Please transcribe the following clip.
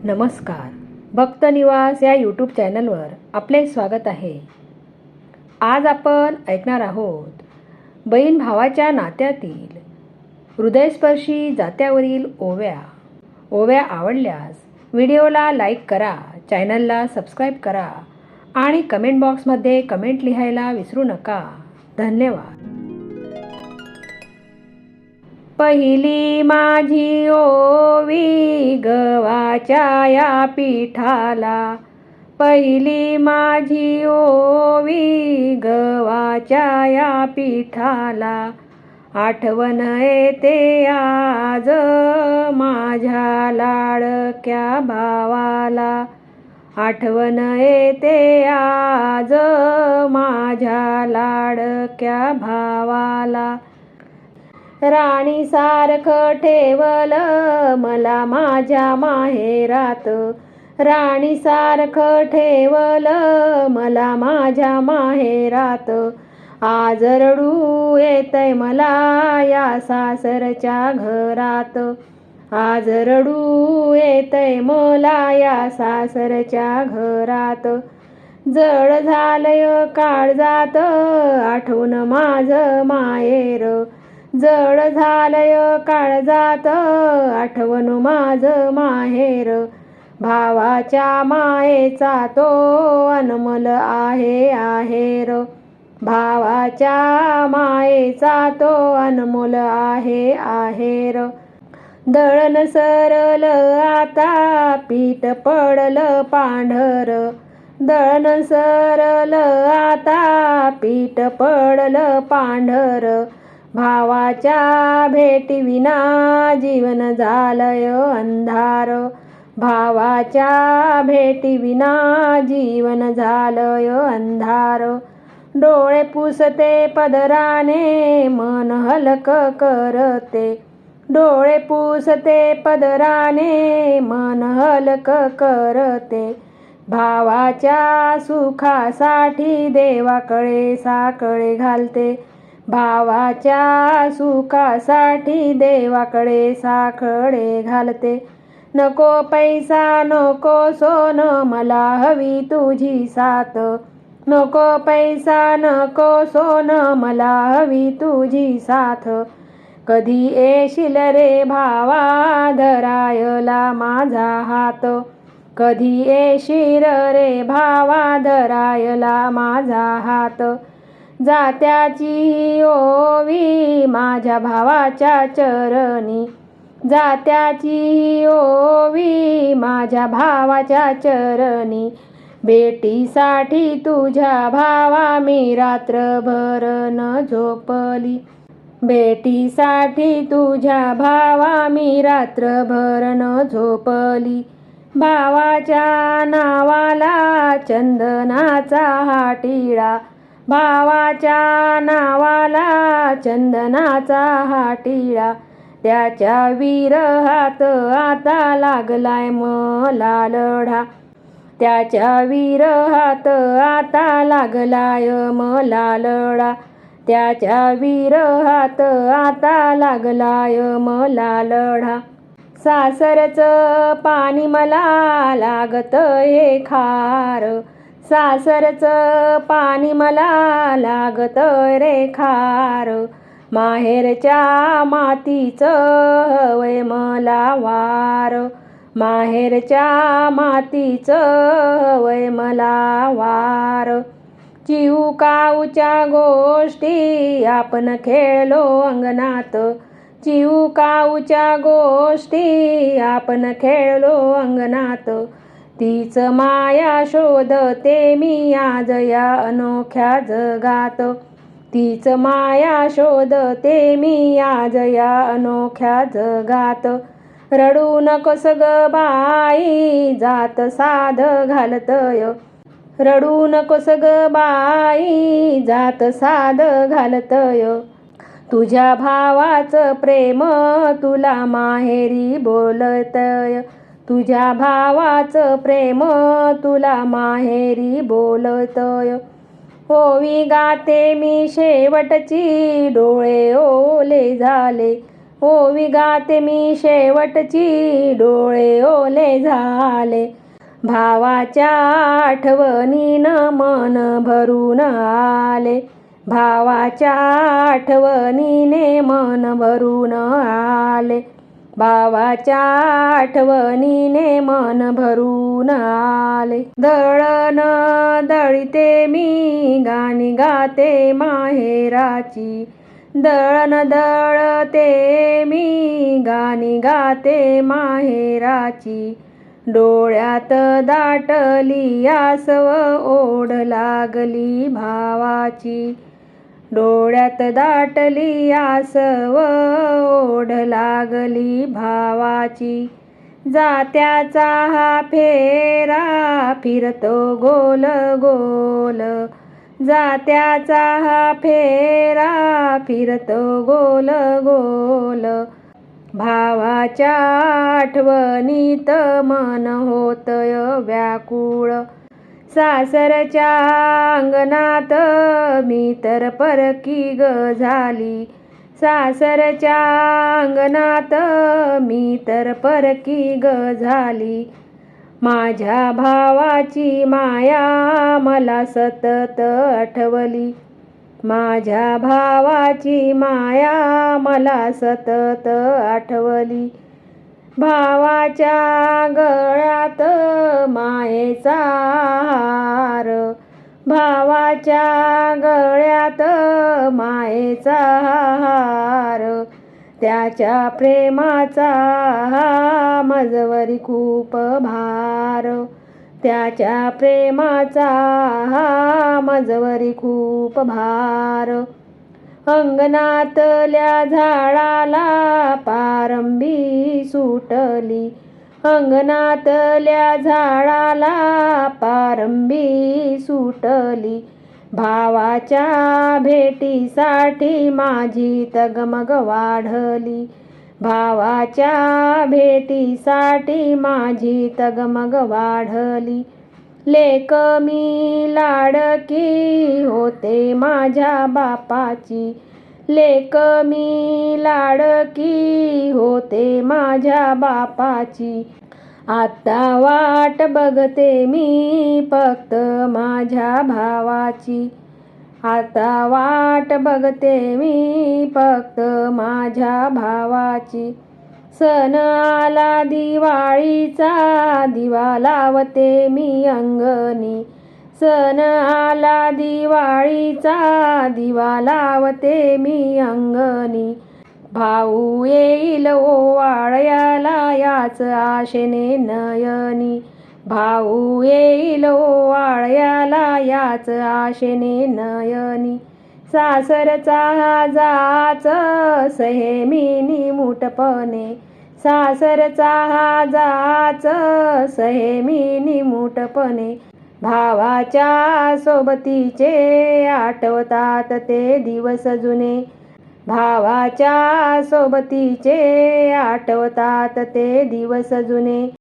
नमस्कार. भक्त निवास या यूट्यूब चॅनलवर आपले स्वागत आहे. आज आपण ऐकणार आहोत बहीण भावाच्या नात्यातील हृदयस्पर्शी जात्यावरील ओव्या. ओव्या आवडल्यास व्हिडिओला लाईक करा, चॅनलला सबस्क्राईब करा आणि कमेंट बॉक्समध्ये कमेंट लिहायला विसरू नका. धन्यवाद. पहिली माझी ओवी गव्हाच्या या पिठाला, पहिली माझी ओवी गव्हाच्या या पिठाला. आठवण येते आज माझ्या लाडक्या भावाला, आठवण येते आज माझ्या लाडक्या भावाला. राणी सारखं ठेवलं मला माझ्या माहेरात, राणी सारखं ठेवलं मला माझ्या माहेरात. आज रडू येतंय मला या सासरच्या घरात, आज रडू येतंय मला या सासरच्या घरात. जड झालंय काळजात आठवून माझं माहेर, जड झालंय काळजात आठवण माझं माहेर. भावाच्या मायेचा तो अनमोल आहे आहेर, भावाच्या मायेचा तो अनमोल आहे आहेर. दळण सरल आता पीठ पडलं पांढर, दळण सरल आता पीठ पडलं पांढर. भावाच्या भेटीविना जीवन झालंय अंधार, भावाच्या भेटीविना जीवन झालंय अंधार. डोळे पुसते पदराने मन हलक करते, डोळे पुसते पदराने मन हलक करते. भावाच्या सुखासाठी देवाकडे साकडे घालते, भावाच्या सुखासाठी देवाकडे साकडे घालते. नको पैसा नको सोनं मला हवी तुझी साथ, नको पैसा नको सोनं मला हवी तुझी साथ. कधी येशील रे भावा धरायला माझा हात, कधी येशील रे भावा धरायला माझा हात. जात्याची ओवी माझ्या भावाच्या चरणी, जात्याची ओवी माझ्या भावाच्या चरणी. भेटीसाठी तुझ्या भावा मी रात्रभर न झोपली, भेटीसाठी तुझ्या भावा मी रात्रभर न झोपली. भावाच्या नावाला चंदनाचा हा टिळा, भावाच्या नावाला चंदनाचा हा टिळा. त्याच्या विरहात आता लागलाय मला लढा, त्याच्या विरहात आता लागलाय मला लढा, त्याच्या विरहात आता लागलाय मला लढा. सासरचं पाणी मला लागतंय खार, सासरचं पाणी मला लागतंय रे खार. माहेरच्या मातीचं हवंय मला वार, माहेरच्या मातीचं हवंय मला वार. चिऊकाऊच्या गोष्टी आपण खेळलो अंगणात, चिऊकाऊच्या गोष्टी आपण खेळलो अंगणात. तीच माया शोधते मी आज या अनोख्या जगात, तीच माया शोधते मी आज या अनोख्या जगात. रडू नकोस ग बाई जात साध घालतय, रडू नकोस ग बाई जात साध घालतय. तुझ्या भावाचं प्रेम तुला माहेरी बोलतय, तुझ्या भावाचं प्रेम तुला माहेरी बोलतय. ओवी गाते मी शेवटची डोळे ओले झाले, ओवी गाते मी शेवटची, डोळे ओले झाले. भावाच्या आठवणीनं मन भरून आले. भावाच्या आठवणीने मन भरून आले. भावाच्या आठवणीने मन भरून आले. दळण दळीते मी, गाणी गाते माहेराची. दळण दळते मी, गाणी गाते माहेराची. डोळ्यात दाटली आसव, ओढ लागली भावाची. डोळ्यात दाटली आसव, ओढ लागली भावाची. जात्याचा हा फेरा फिरतो गोल गोल. जात्याचा हा फेरा फिरतो गोल गोल. भावाच्या आठवणीत मन होतय व्याकुळ. सासरच्या अंगणात मी तर परकी ग झाली. सासरच्या अंगणात मी तर परकी ग झाली. माझ्या भावाची माया मला सतत आठवली. माझ्या भावाची माया मला सतत आठवली. भावाच्या गळ्यात मायेचा हार. भावाच्या गळ्यात मायेचा हार. त्याच्या प्रेमाचा मजवरी खूप भार. त्याच्या प्रेमाचा मजवरी खूप भार. अंगणातल्या झाडाला पारंबी सुटली. अंगणातल्या झाडाला पारंबी सुटली. भावाच्या भेटीसाठी माझी तगमग वाढली. भावाच्या भेटीसाठी माझी तगमग वाढली. लेक मी लाडकी होते माझ्या बापाची. लेक मी लाडकी होते माझ्या बापाची. आता वाट बघते मी फक्त माझ्या भावाची. आता वाट बघते मी फक्त माझ्या भावाची. सण आला दिवाळीचा, दिवा लावते मी अंगणी. सण आला दिवाळीचा, दिवा लावते मी अंगणी. भाऊ येईल ओवाळ्याला याच आशेने नयनी. भाऊ येईल ओवाळ्याला याच आशेने नयनी. सासरचा जाच सहेमिनी मुठपणे. सासरचा जाच सहेमिनी मुठपणे. भावाच्या सोबतीचे आठवतात ते दिवस जुने. भावाच्या सोबतीचे आठवतात ते दिवस जुने.